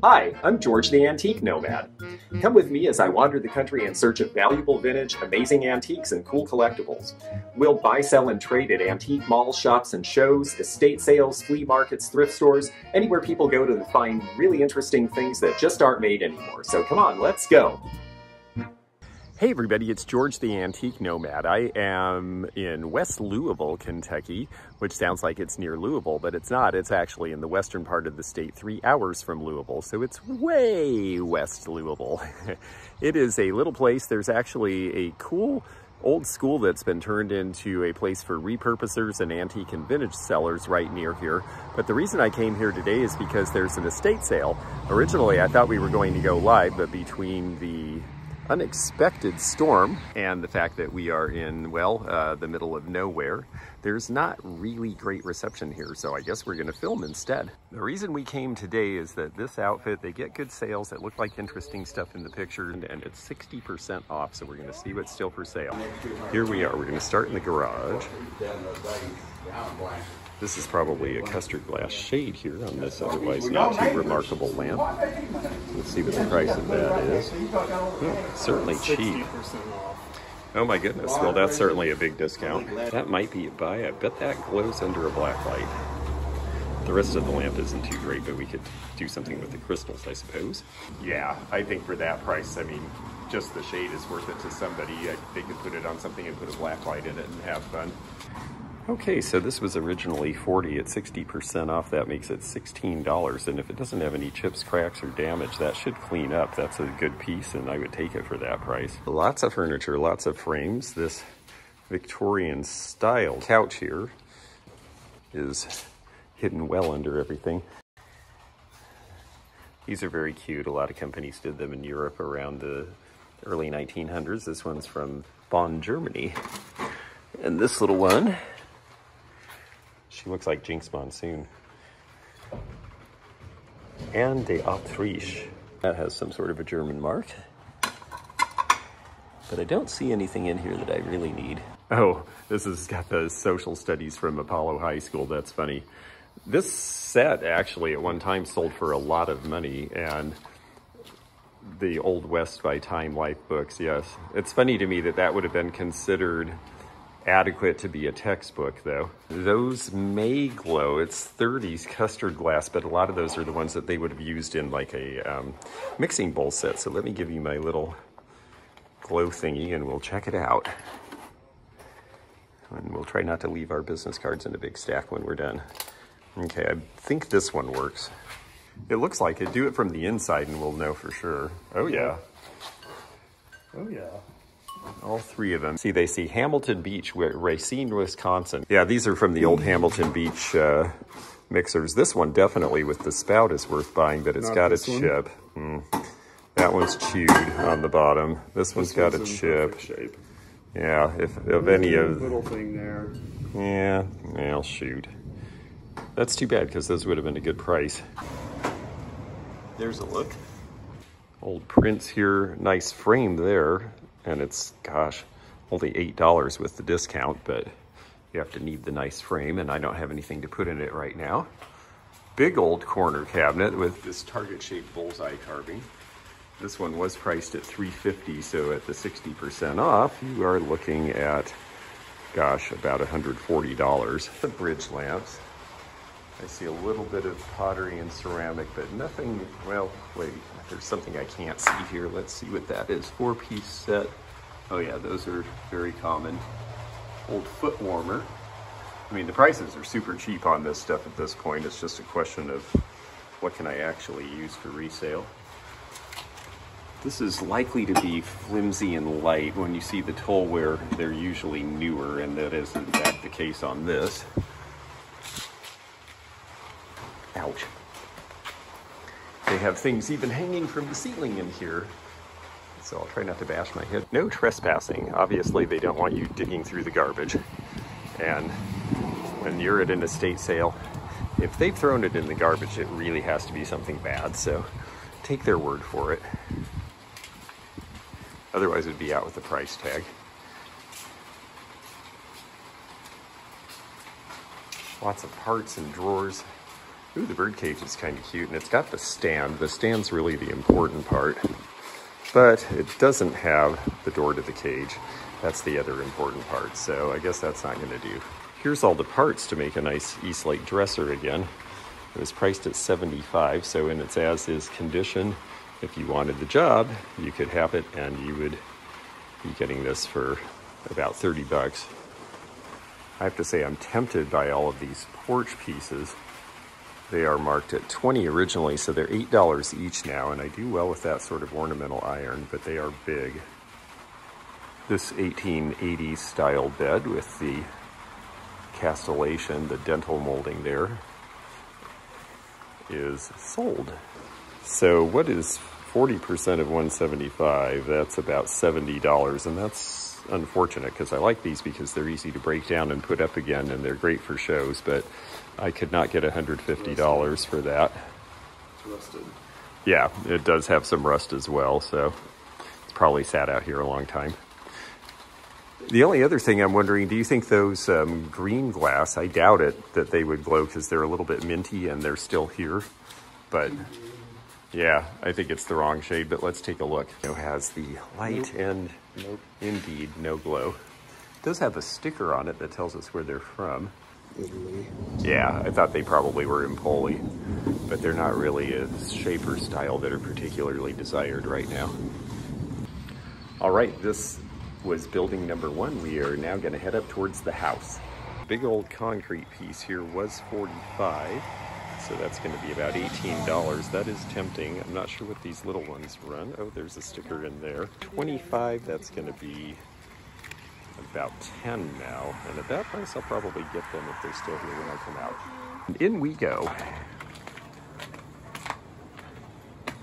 Hi, I'm George the Antique Nomad. Come with me as I wander the country in search of valuable vintage, amazing antiques, and cool collectibles. We'll buy, sell, and trade at antique malls, shops, and shows, estate sales, flea markets, thrift stores, anywhere people go to find really interesting things that just aren't made anymore. So come on, let's go! Hey everybody, it's George the Antique Nomad. I am in West Louisville, Kentucky, which sounds like it's near Louisville, but it's not. It's actually in the western part of the state, 3 hours from Louisville, so it's way west Louisville. It is a little place. There's actually a cool old school that's been turned into a place for repurposers and antique and vintage sellers right near here. But the reason I came here today is because there's an estate sale. Originally, I thought we were going to go live, but between the unexpected storm and the fact that we are in, well, the middle of nowhere, there's not really great reception here, so I guess we're gonna film instead. The reason we came today is that this outfit, they get good sales that look like interesting stuff in the picture, and it's 60% off, so we're gonna see what's still for sale. Here we are, we're gonna start in the garage. This is probably a custard glass shade here on this otherwise not too remarkable lamp. Let's see what the price of that is. Oh, certainly cheap. Oh my goodness, well that's certainly a big discount. That might be a buy. I bet that glows under a black light. The rest of the lamp isn't too great, but we could do something with the crystals, I suppose. Yeah, I think for that price, I mean, just the shade is worth it to somebody. They could put it on something and put a black light in it and have fun. Okay, so this was originally $40 at 60% off. That makes it $16. And if it doesn't have any chips, cracks, or damage, that should clean up. That's a good piece, and I would take it for that price. Lots of furniture, lots of frames. This Victorian style couch here is hidden well under everything. These are very cute. A lot of companies did them in Europe around the early 1900s. This one's from Bonn, Germany. And this little one, she looks like Jinx Monsoon. And de Autriche. That has some sort of a German mark. But I don't see anything in here that I really need. Oh, this has got the social studies from Apollo High School. That's funny. This set actually at one time sold for a lot of money, and the Old West by Time Life books, yes. It's funny to me that that would have been considered adequate to be a textbook, though. Those may glow. It's 30s custard glass, but a lot of those are the ones that they would have used in like a mixing bowl set. So let me give you my little glow thingy and we'll check it out. And we'll try not to leave our business cards in a big stack when we're done. Okay, I think this one works. It looks like it. Do it from the inside and we'll know for sure. Oh yeah. Oh yeah. All three of them. See, they see Hamilton Beach, Racine, Wisconsin. Yeah, these are from the old Hamilton Beach mixers. This one definitely with the spout is worth buying, but it's got a chip. That one's chewed on the bottom. This one's got a chip. Shape. Yeah, if of any of little thing there. Yeah, well, shoot. That's too bad because those would have been a good price. There's a look. Old prints here, nice frame there. And it's, gosh, only $8 with the discount, but you have to need the nice frame, and I don't have anything to put in it right now. Big old corner cabinet with this target-shaped bullseye carving. This one was priced at $350, so at the 60% off, you are looking at, gosh, about $140. The bridge lamps. I see a little bit of pottery and ceramic, but nothing, well, wait, there's something I can't see here. Let's see what that is. 4-piece set. Oh yeah, those are very common. Old foot warmer. I mean, the prices are super cheap on this stuff at this point. It's just a question of what can I actually use for resale. This is likely to be flimsy and light. When you see the tollware, they're usually newer, and that is in fact the case on this. Ouch. They have things even hanging from the ceiling in here. So I'll try not to bash my head. No trespassing. Obviously, they don't want you digging through the garbage. And when you're at an estate sale, if they've thrown it in the garbage, it really has to be something bad. So take their word for it. Otherwise, it'd be out with the price tag. Lots of parts and drawers. Ooh, the bird cage is kind of cute, and it's got the stand. The stand's really the important part, but it doesn't have the door to the cage. That's the other important part, so I guess that's not gonna do. Here's all the parts to make a nice East Lake dresser again. It was priced at $75, so in its as-is condition, if you wanted the job, you could have it, and you would be getting this for about 30 bucks. I have to say I'm tempted by all of these porch pieces. They are marked at $20 originally, so they're $8 each now, and I do well with that sort of ornamental iron, but they are big. This 1880s style bed with the castellation, the dental molding there, is sold. So what is 40% of 175? That's about $70, and that's unfortunate because I like these because they're easy to break down and put up again, and they're great for shows, but I could not get $150 for that. It's rusted. Yeah, it does have some rust as well, so it's probably sat out here a long time. The only other thing I'm wondering, do you think those green glass, I doubt it that they would glow because they're a little bit minty and they're still here, but yeah, I think it's the wrong shade, but let's take a look. It has the light and indeed no glow. It does have a sticker on it that tells us where they're from. Italy. Yeah, I thought they probably were Empoli, but they're not really a shape or style that are particularly desired right now. All right, this was building number 1. We are now going to head up towards the house. Big old concrete piece here was $45, so that's going to be about $18. That is tempting. I'm not sure what these little ones run. Oh, there's a sticker in there. $25, that's going to be about 10 now, and at that price I'll probably get them if they're still here when I come out. And in we go.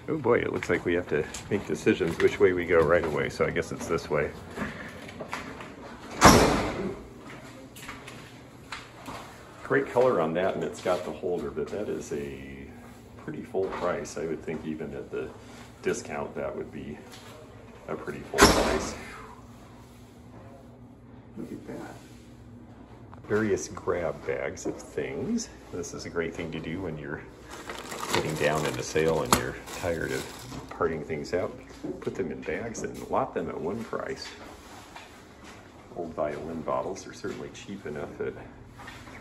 Oh boy, it looks like we have to make decisions which way we go right away, so I guess it's this way. Great color on that, and it's got the holder, but that is a pretty full price. I would think even at the discount that would be a pretty full price. Look at that. Various grab bags of things. This is a great thing to do when you're getting down in a sale and you're tired of parting things out. Put them in bags and lot them at one price. Old violin bottles are certainly cheap enough at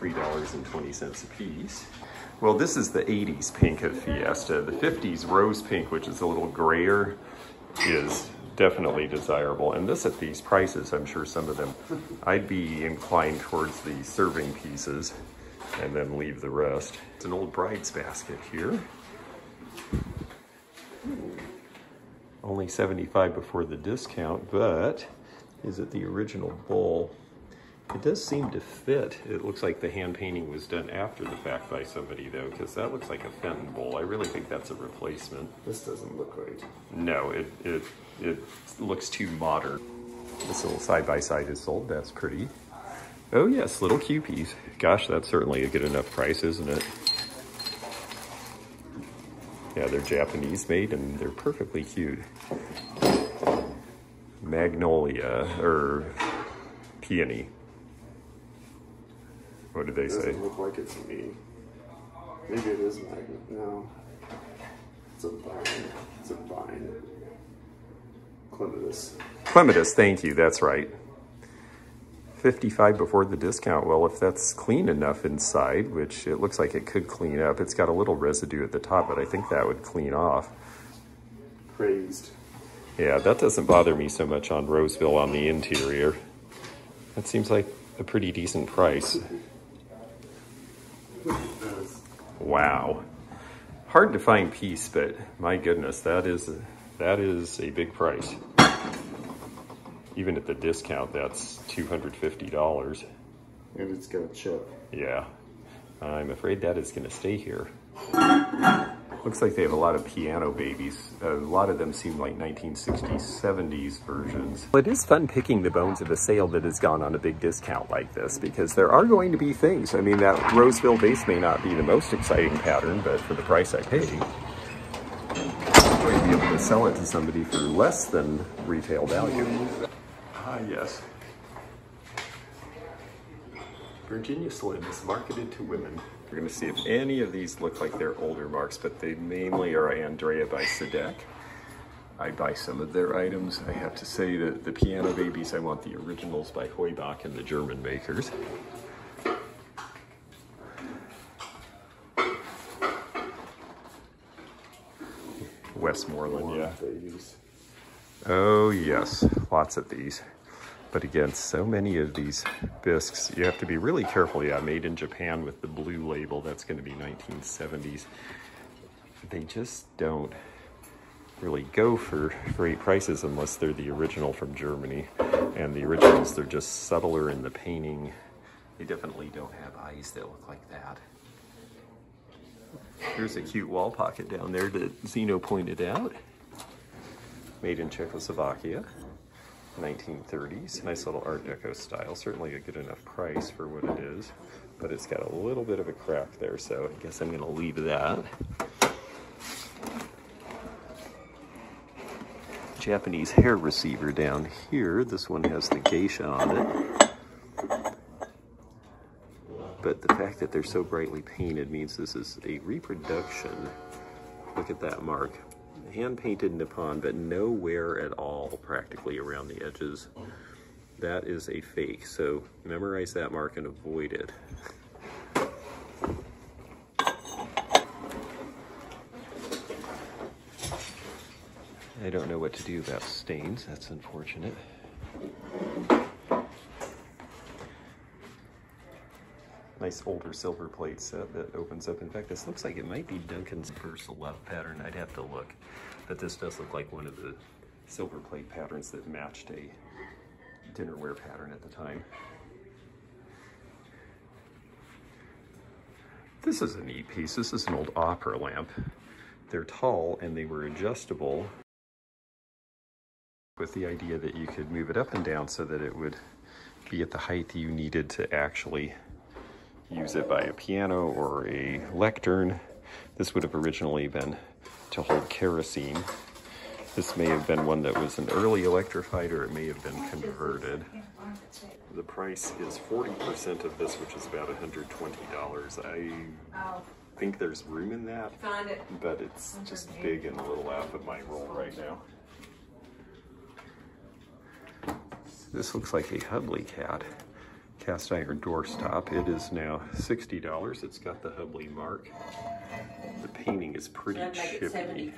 $3.20 a piece. Well, this is the 80s pink of Fiesta. The 50s rose pink, which is a little grayer, is definitely desirable. And this at these prices, I'm sure some of them, I'd be inclined towards the serving pieces and then leave the rest. It's an old bride's basket here. Only $75 before the discount, but is it the original bowl? It does seem to fit. It looks like the hand painting was done after the fact by somebody though, because that looks like a Fenton bowl. I really think that's a replacement. This doesn't look right. No, it looks too modern. This little side-by-side is sold. That's pretty. Oh yes, little Kewpies. Gosh, that's certainly a good enough price, isn't it? Yeah, they're Japanese made and they're perfectly cute. Magnolia, or peony. What did they say? It doesn't look like it to me. Maybe it is magnet. No. It's a vine. It's a vine. Clematis. Clematis, thank you, that's right. $55 before the discount. Well, if that's clean enough inside, which it looks like it could clean up, it's got a little residue at the top, but I think that would clean off. Crazed. Yeah, that doesn't bother me so much on Roseville on the interior. That seems like a pretty decent price. Wow. Hard to find piece, but my goodness, that is a big price. Even at the discount, that's $250. And it's got a chip. Yeah. I'm afraid that is going to stay here. Looks like they have a lot of piano babies. A lot of them seem like 1960s, 70s versions. Well, it is fun picking the bones of a sale that has gone on a big discount like this, because there are going to be things. I mean, that Roseville vase may not be the most exciting pattern, but for the price I paid, I'm going to be able to sell it to somebody for less than retail value. Ah, yes. Virginia Slim is marketed to women. We're going to see if any of these look like they're older marks, but they mainly are Andrea by Sedek. I buy some of their items. I have to say that the piano babies, I want the originals by Heubach and the German makers. Westmoreland, yeah. Babies. Oh yes, lots of these. But again, so many of these bisques, you have to be really careful. Yeah, made in Japan with the blue label, that's going to be 1970s. They just don't really go for great prices unless they're the original from Germany. And the originals, they're just subtler in the painting. They definitely don't have eyes that look like that. Here's a cute wall pocket down there that Xeno pointed out. Made in Czechoslovakia, 1930s. Nice little Art Deco style. Certainly a good enough price for what it is, but it's got a little bit of a crack there, so I guess I'm going to leave that. Japanese hair receiver down here. This one has the geisha on it. But the fact that they're so brightly painted means this is a reproduction. Look at that mark. Hand-painted Nippon, but no wear at all practically around the edges. That is a fake, so memorize that mark and avoid it. I don't know what to do about stains. That's unfortunate. Nice older silver plate set that opens up. In fact, this looks like it might be Duncan's Universal Love pattern. I'd have to look. But this does look like one of the silver plate patterns that matched a dinnerware pattern at the time. This is a neat piece. This is an old opera lamp. They're tall and they were adjustable with the idea that you could move it up and down so that it would be at the height you needed to actually use it by a piano or a lectern. This would have originally been to hold kerosene. This may have been one that was an early electrified, or it may have been converted. The price is 40% of this, which is about $120. I think there's room in that, but it's just big and a little out of my roll right now. This looks like a Hubley cat. Cast iron doorstop. It is now $60. It's got the Hubley mark. The painting is pretty chippy.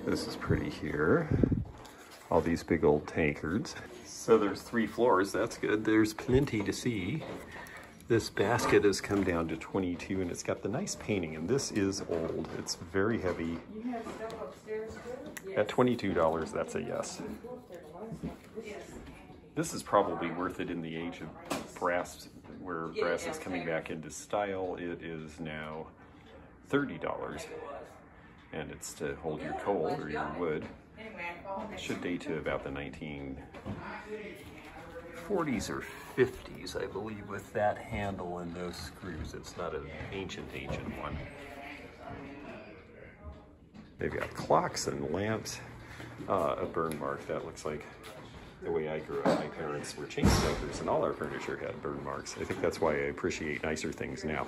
This is pretty here. All these big old tankards. So there's 3 floors. That's good. There's plenty to see. This basket has come down to $22, and it's got the nice painting, and this is old. It's very heavy. At $22, that's a yes. This is probably worth it in the age of brass, where brass is coming back into style. It is now $30, and it's to hold your coal or your wood. It should date to about the 1940s or 50s, I believe, with that handle and those screws. It's not an ancient one. They've got clocks and lamps. A burn mark. That looks like the way I grew up. My parents were chain smokers, and all our furniture had burn marks. I think that's why I appreciate nicer things now.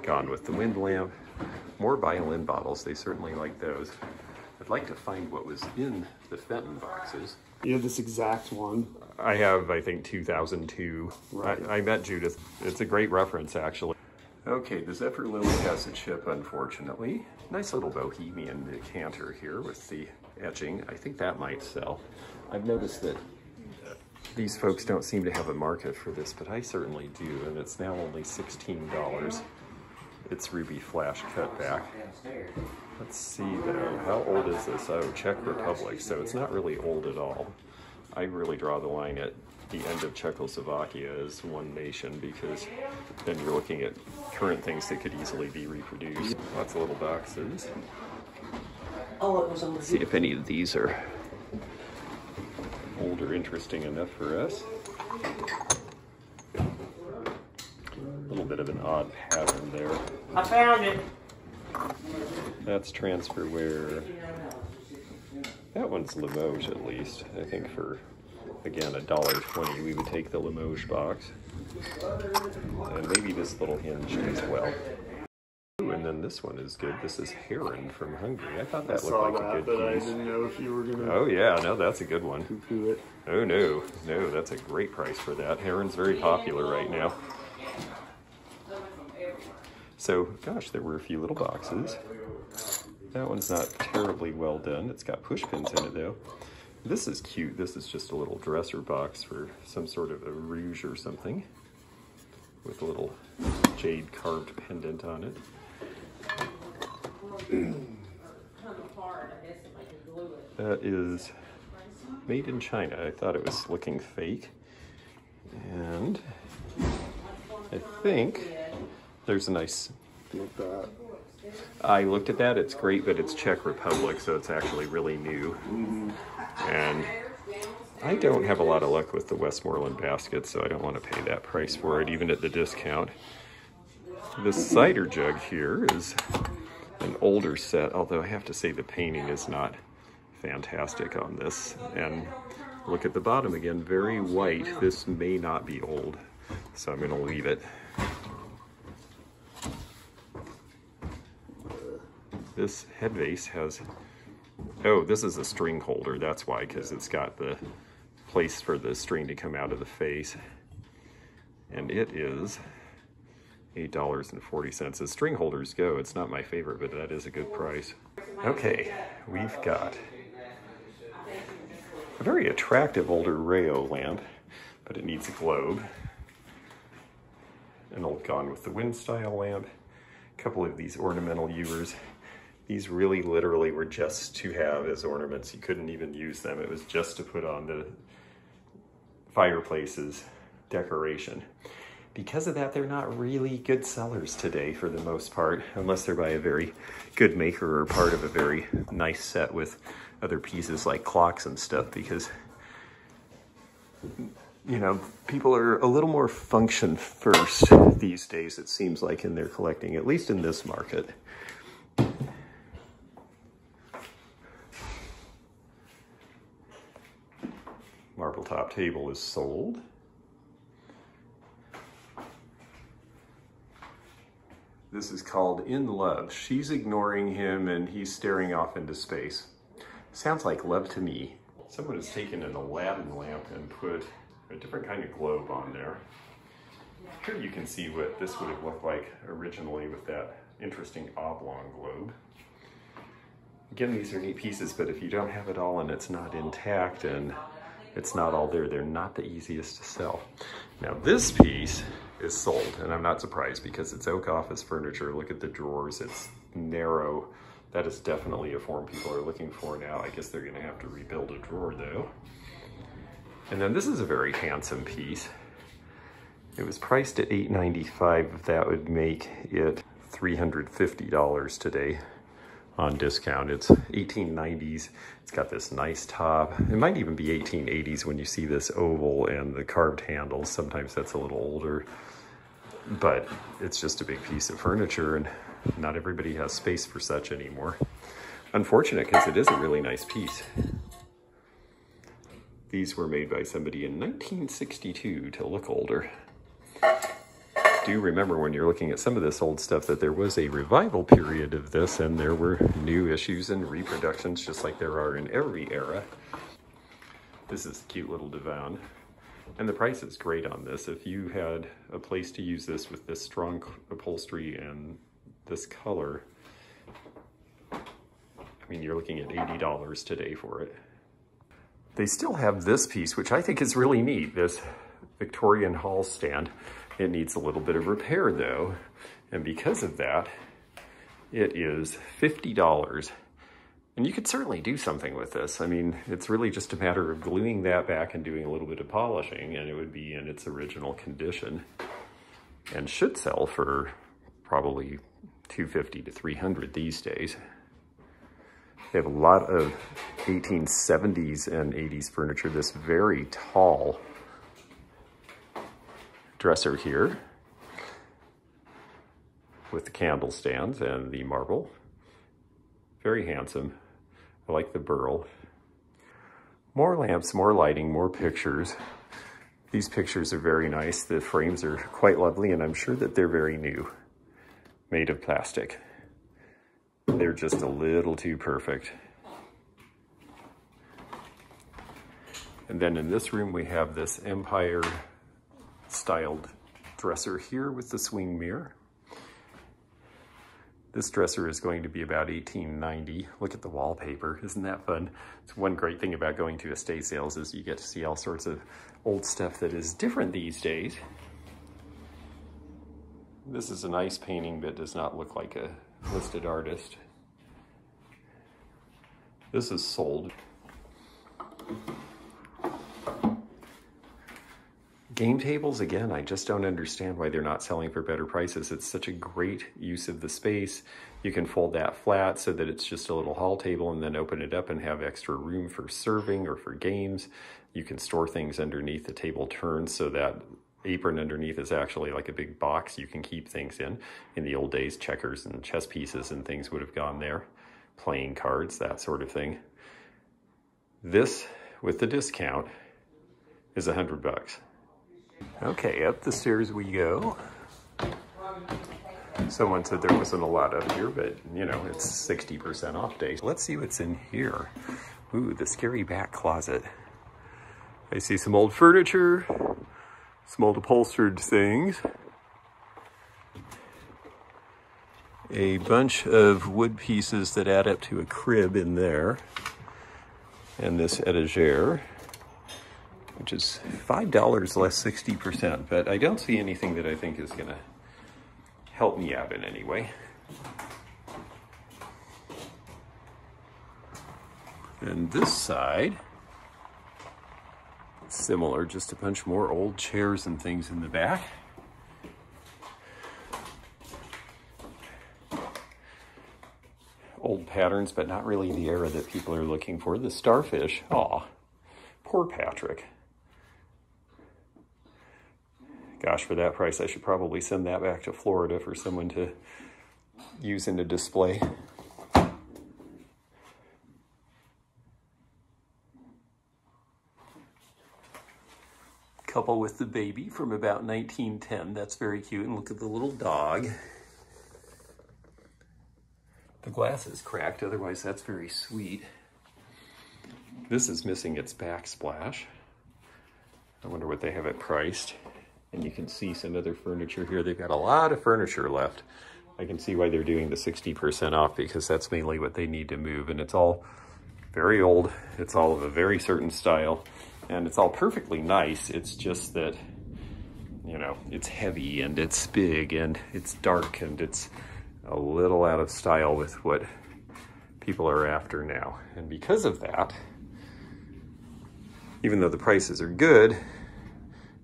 Gone with the wind lamp. More violin bottles. They certainly like those. I'd like to find what was in the Fenton boxes. You have this exact one? I have, I think, 2002. Right. I met Judith. It's a great reference, actually. Okay, the Zephyr Lily has a chip, unfortunately. Nice little bohemian decanter here with the etching. I think that might sell. I've noticed that these folks don't seem to have a market for this, but I certainly do, and it's now only $16. It's ruby flash cutback. Let's see though, how old is this? Oh, Czech Republic, so it's not really old at all. I really draw the line at the end of Czechoslovakia as one nation, because then you're looking at current things that could easily be reproduced. Lots of little boxes. Let's see if any of these are old or interesting enough for us. A little bit of an odd pattern there. I found it. That's transferware. That one's Limoges at least. I think for, again, $1.20 we would take the Limoges box. And maybe this little hinge as well. Ooh, and then this one is good. This is Heron from Hungary. I thought that looked like a good but piece. I didn't know if you were gonna. Oh yeah, no, that's a good one. Poo-poo it. Oh no, no, that's a great price for that. Heron's very popular right now. So, gosh, there were a few little boxes. That one's not terribly well done. It's got push pins in it though. This is cute. This is just a little dresser box for some sort of a rouge or something with a little jade carved pendant on it. That is made in China. I thought it was looking fake. And I think there's a nice... Like that. I looked at that. It's great, but it's Czech Republic, so it's actually really new. And I don't have a lot of luck with the Westmoreland basket, so I don't want to pay that price for it, even at the discount. The cider jug here is an older set, although I have to say the painting is not fantastic on this. And look at the bottom again, very white. This may not be old, so I'm going to leave it. This head vase has, oh, this is a string holder. That's why, because it's got the place for the string to come out of the face. And it is $8.40. As string holders go, it's not my favorite, but that is a good price. Okay, we've got a very attractive older Rayo lamp, but it needs a globe. An old Gone with the Wind style lamp. A couple of these ornamental ewers. These really literally were just to have as ornaments. You couldn't even use them. It was just to put on the fireplace's decoration. Because of that, they're not really good sellers today for the most part, unless they're by a very good maker or part of a very nice set with other pieces like clocks and stuff, because, you know, people are a little more function first these days, it seems like, in their collecting, at least in this market. Marble top table is sold. This is called In Love. She's ignoring him and he's staring off into space. Sounds like love to me. Someone has taken an Aladdin lamp and put a different kind of globe on there. Here you can see what this would have looked like originally with that interesting oblong globe. Again, these are neat pieces, but if you don't have it all and it's not intact and it's not all there, they're not the easiest to sell. Now this piece is sold, and I'm not surprised because it's oak office furniture. Look at the drawers, it's narrow. That is definitely a form people are looking for now. I guess they're gonna have to rebuild a drawer though. And then this is a very handsome piece. It was priced at $8.95. That would make it $350 today. On discount. It's 1890s. It's got this nice top. It might even be 1880s when you see this oval and the carved handles. Sometimes that's a little older, but it's just a big piece of furniture and not everybody has space for such anymore. Unfortunate, because it is a really nice piece. These were made by somebody in 1962 to look older. Do remember when you're looking at some of this old stuff that there was a revival period of this and there were new issues and reproductions just like there are in every era. This is a cute little divan and the price is great on this. If you had a place to use this with this strong upholstery and this color, I mean, you're looking at $80 today for it. They still have this piece, which I think is really neat, this Victorian hall stand. It needs a little bit of repair though, and because of that, it is $50. And you could certainly do something with this. I mean, it's really just a matter of gluing that back and doing a little bit of polishing, and it would be in its original condition, and should sell for probably $250 to $300 these days. They have a lot of 1870s and 80s furniture. This very tall dresser here with the candle stands and the marble. Very handsome. I like the burl. More lamps, more lighting, more pictures. These pictures are very nice. The frames are quite lovely, and I'm sure that they're very new, made of plastic. They're just a little too perfect. And then in this room, we have this Empire styled dresser here with the swing mirror. This dresser is going to be about $18.90. Look at the wallpaper, isn't that fun? It's one great thing about going to estate sales is you get to see all sorts of old stuff that is different these days. This is a nice painting that does not look like a listed artist. This is sold. Game tables, again, I just don't understand why they're not selling for better prices. It's such a great use of the space. You can fold that flat so that it's just a little hall table and then open it up and have extra room for serving or for games. You can store things underneath. The table turns so that apron underneath is actually like a big box you can keep things in. In the old days, checkers and chess pieces and things would have gone there. Playing cards, that sort of thing. This, with the discount, is $100. Okay, up the stairs we go. Someone said there wasn't a lot up here, but you know, it's 60% off day. Let's see what's in here. Ooh, the scary back closet. I see some old furniture, some old upholstered things, a bunch of wood pieces that add up to a crib in there, and this etagere, which is $5 less 60%, but I don't see anything that I think is gonna help me out in any way. And this side, similar, just a bunch more old chairs and things in the back. Old patterns, but not really the era that people are looking for. The starfish, aw, poor Patrick. Gosh, for that price, I should probably send that back to Florida for someone to use in a display. Couple with the baby from about 1910. That's very cute. And look at the little dog. The glass is cracked, otherwise that's very sweet. This is missing its backsplash. I wonder what they have it priced. And you can see some other furniture here. They've got a lot of furniture left. I can see why they're doing the 60% off, because that's mainly what they need to move. And it's all very old. It's all of a very certain style. And it's all perfectly nice. It's just that, you know, it's heavy and it's big and it's dark and it's a little out of style with what people are after now. And because of that, even though the prices are good,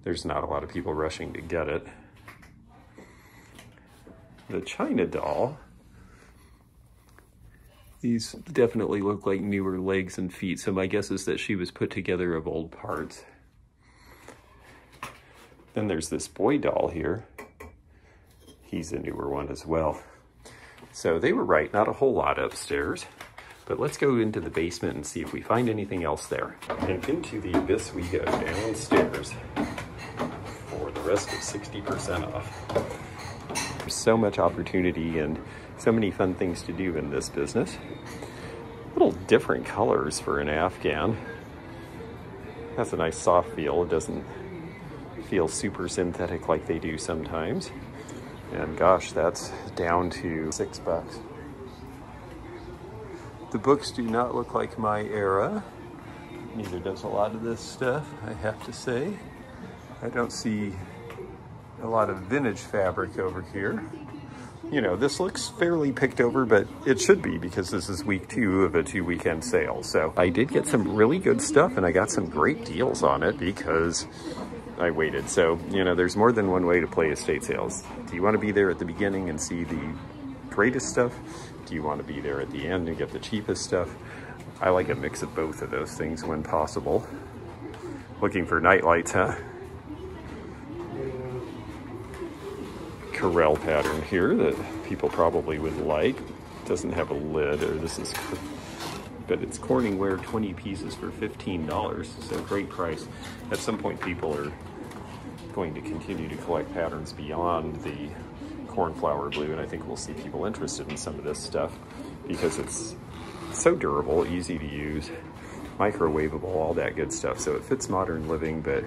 there's not a lot of people rushing to get it. The China doll, these definitely look like newer legs and feet, so my guess is that she was put together of old parts. Then there's this boy doll here. He's a newer one as well. So they were right, not a whole lot upstairs. But let's go into the basement and see if we find anything else there. And into the abyss we go, downstairs. The rest is 60% off. There's so much opportunity and so many fun things to do in this business. Little different colors for an Afghan. Has a nice soft feel. It doesn't feel super synthetic like they do sometimes. And gosh, that's down to $6. The books do not look like my era. Neither does a lot of this stuff, I have to say. I don't see a lot of vintage fabric over here. You know, this looks fairly picked over, but it should be because this is week 2 of a 2-weekend sale. So I did get some really good stuff and I got some great deals on it because I waited. So, you know, there's more than one way to play estate sales. Do you want to be there at the beginning and see the greatest stuff? Do you want to be there at the end and get the cheapest stuff? I like a mix of both of those things when possible. Looking for night lights, huh? Corel pattern here that people probably would like. Doesn't have a lid, or this is but it's Corningware 20 pieces for $15, so great price. At some point people are going to continue to collect patterns beyond the cornflower blue, and I think we'll see people interested in some of this stuff because it's so durable, easy to use, microwavable, all that good stuff. So it fits modern living, but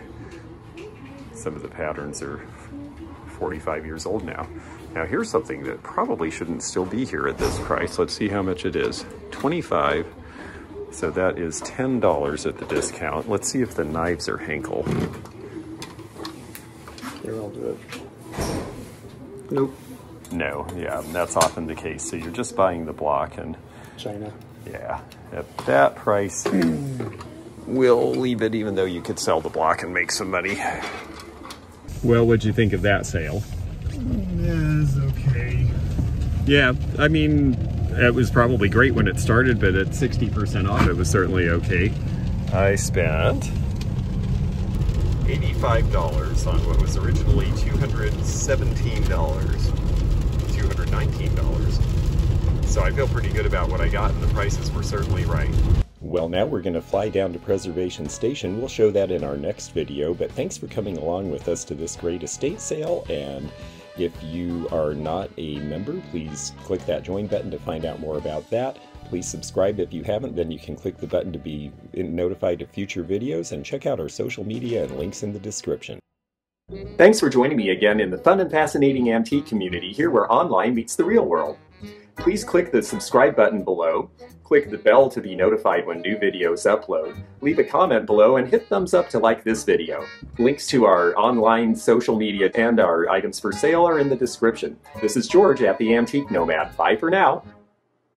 some of the patterns are 45 years old now. Now here's something that probably shouldn't still be here at this price. Let's see how much it is. $25, so that is $10 at the discount. Let's see if the knives are Henkel. Here, I'll do it. Nope. No, yeah, that's often the case. So you're just buying the block and China. yeah, at that price, we'll leave it even though you could sell the block and make some money. Well, what'd you think of that sale? Yeah, it's okay. Yeah, I mean, it was probably great when it started, but at 60% off, it was certainly okay. I spent $85 on what was originally $217, $219. So I feel pretty good about what I got, and the prices were certainly right. Well, now we're going to fly down to Preservation Station. We'll show that in our next video, but thanks for coming along with us to this great estate sale, and if you are not a member, please click that join button to find out more about that. Please subscribe if you haven't, then you can click the button to be notified of future videos, and check out our social media and links in the description. Thanks for joining me again in the fun and fascinating antique community, here where online meets the real world. Please click the subscribe button below, click the bell to be notified when new videos upload, leave a comment below, and hit thumbs up to like this video. Links to our online social media and our items for sale are in the description. This is George at the Antique Nomad. Bye for now.